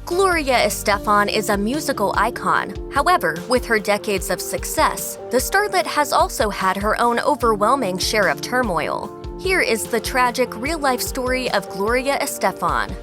Gloria Estefan is a musical icon. However, with her decades of success, the starlet has also had her own overwhelming share of turmoil. Here is the tragic real-life story of Gloria Estefan.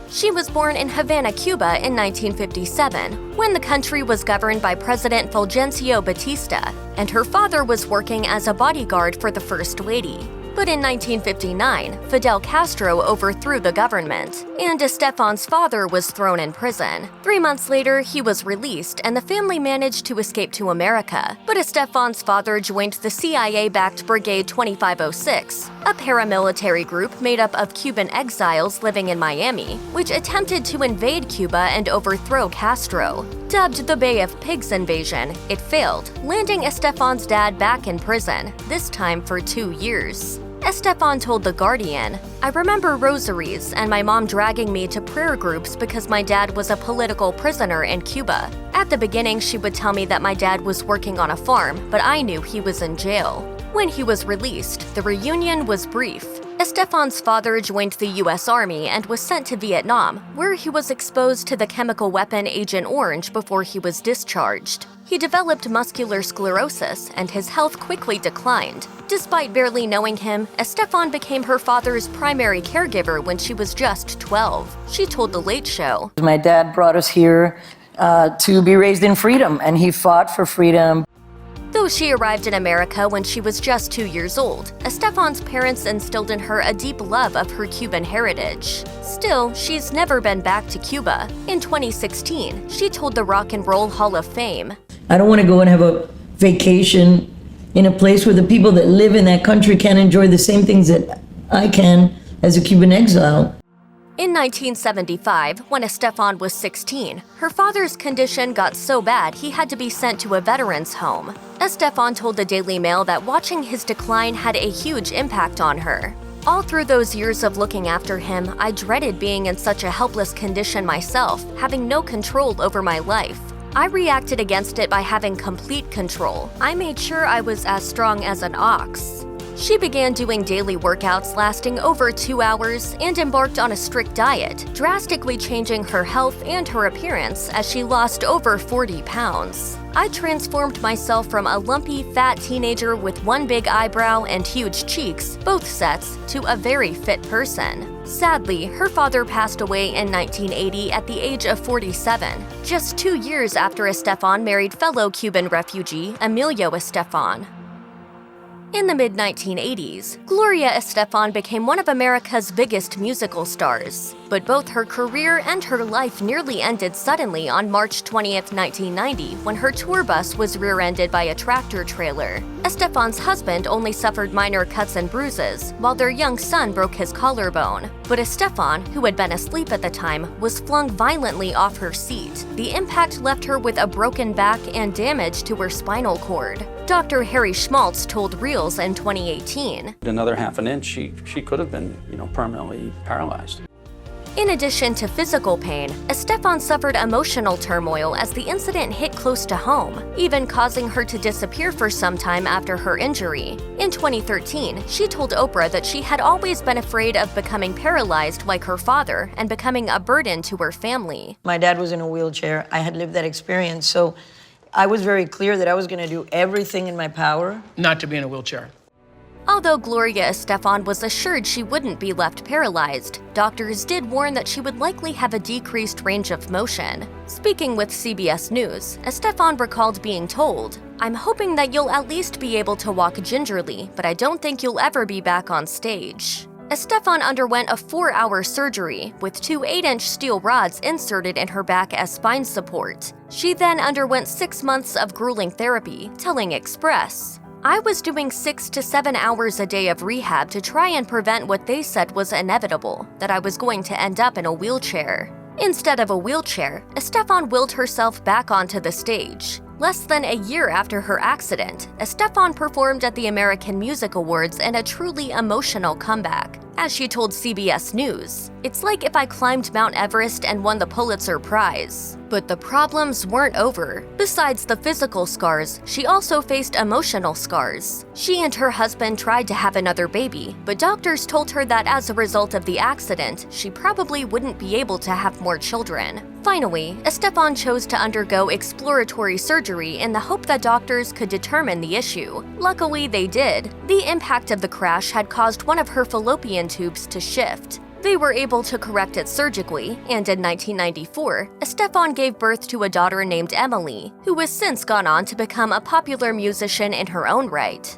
She was born in Havana, Cuba in 1957, when the country was governed by President Fulgencio Batista, and her father was working as a bodyguard for the First Lady. But in 1959, Fidel Castro overthrew the government, and Estefan's father was thrown in prison. 3 months later, he was released, and the family managed to escape to America. But Estefan's father joined the CIA-backed Brigade 2506, a paramilitary group made up of Cuban exiles living in Miami, which attempted to invade Cuba and overthrow Castro. Dubbed the Bay of Pigs invasion, it failed, landing Estefan's dad back in prison, this time for 2 years. Estefan told The Guardian, "I remember rosaries and my mom dragging me to prayer groups because my dad was a political prisoner in Cuba. At the beginning, she would tell me that my dad was working on a farm, but I knew he was in jail." When he was released, the reunion was brief. Estefan's father joined the U.S. Army and was sent to Vietnam, where he was exposed to the chemical weapon Agent Orange before he was discharged. He developed muscular sclerosis, and his health quickly declined. Despite barely knowing him, Estefan became her father's primary caregiver when she was just 12. She told The Late Show, "My dad brought us here to be raised in freedom, and he fought for freedom." Though she arrived in America when she was just 2 years old, Estefan's parents instilled in her a deep love of her Cuban heritage. Still, she's never been back to Cuba. In 2016, she told the Rock and Roll Hall of Fame, "I don't want to go and have a vacation in a place where the people that live in that country can't enjoy the same things that I can as a Cuban exile." In 1975, when Estefan was 16, her father's condition got so bad he had to be sent to a veterans home. Estefan told the Daily Mail that watching his decline had a huge impact on her. "All through those years of looking after him, I dreaded being in such a helpless condition myself, having no control over my life. I reacted against it by having complete control. I made sure I was as strong as an ox." She began doing daily workouts lasting over 2 hours and embarked on a strict diet, drastically changing her health and her appearance as she lost over 40 pounds. "I transformed myself from a lumpy, fat teenager with one big eyebrow and huge cheeks, both sets, to a very fit person." Sadly, her father passed away in 1980 at the age of 47, just 2 years after Estefan married fellow Cuban refugee Emilio Estefan. In the mid-1980s, Gloria Estefan became one of America's biggest musical stars. But both her career and her life nearly ended suddenly on March 20, 1990, when her tour bus was rear-ended by a tractor trailer. Estefan's husband only suffered minor cuts and bruises, while their young son broke his collarbone. But Estefan, who had been asleep at the time, was flung violently off her seat. The impact left her with a broken back and damage to her spinal cord. Dr. Harry Schmaltz told Reels in 2018, "Another half an inch, she could have been, permanently paralyzed." In addition to physical pain, Estefan suffered emotional turmoil as the incident hit close to home, even causing her to disappear for some time after her injury. In 2013, she told Oprah that she had always been afraid of becoming paralyzed like her father and becoming a burden to her family. My dad was in a wheelchair. I had lived that experience, so I was very clear that I was going to do everything in my power not to be in a wheelchair. Although Gloria Estefan was assured she wouldn't be left paralyzed, doctors did warn that she would likely have a decreased range of motion. Speaking with CBS News, Estefan recalled being told, "I'm hoping that you'll at least be able to walk gingerly, but I don't think you'll ever be back on stage." Estefan underwent a 4-hour surgery, with 2 8-inch steel rods inserted in her back as spine support. She then underwent 6 months of grueling therapy, telling Express, "I was doing 6 to 7 hours a day of rehab to try and prevent what they said was inevitable, that I was going to end up in a wheelchair." Instead of a wheelchair, Estefan willed herself back onto the stage. Less than a year after her accident, Estefan performed at the American Music Awards in a truly emotional comeback. As she told CBS News, "It's like if I climbed Mount Everest and won the Pulitzer Prize." But the problems weren't over. Besides the physical scars, she also faced emotional scars. She and her husband tried to have another baby, but doctors told her that as a result of the accident, she probably wouldn't be able to have more children. Finally, Estefan chose to undergo exploratory surgery in the hope that doctors could determine the issue. Luckily, they did. The impact of the crash had caused one of her fallopian tubes to shift. They were able to correct it surgically, and in 1994, Estefan gave birth to a daughter named Emily, who has since gone on to become a popular musician in her own right.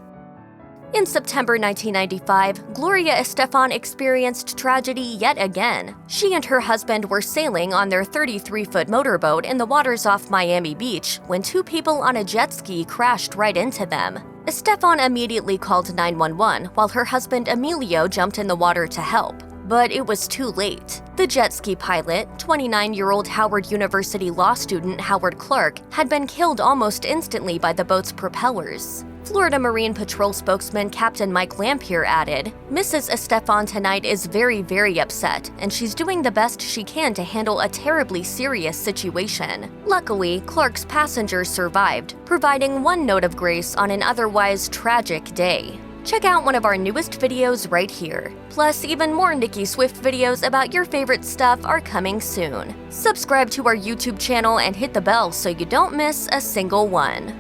In September 1995, Gloria Estefan experienced tragedy yet again. She and her husband were sailing on their 33-foot motorboat in the waters off Miami Beach when two people on a jet ski crashed right into them. Estefan immediately called 911 while her husband Emilio jumped in the water to help. But it was too late. The jet ski pilot, 29-year-old Howard University law student Howard Clark, had been killed almost instantly by the boat's propellers. Florida Marine Patrol spokesman Captain Mike Lampier added, "Mrs. Estefan tonight is very, very upset, and she's doing the best she can to handle a terribly serious situation." Luckily, Clark's passengers survived, providing one note of grace on an otherwise tragic day. Check out one of our newest videos right here. Plus, even more Nicki Swift videos about your favorite stuff are coming soon. Subscribe to our YouTube channel and hit the bell so you don't miss a single one.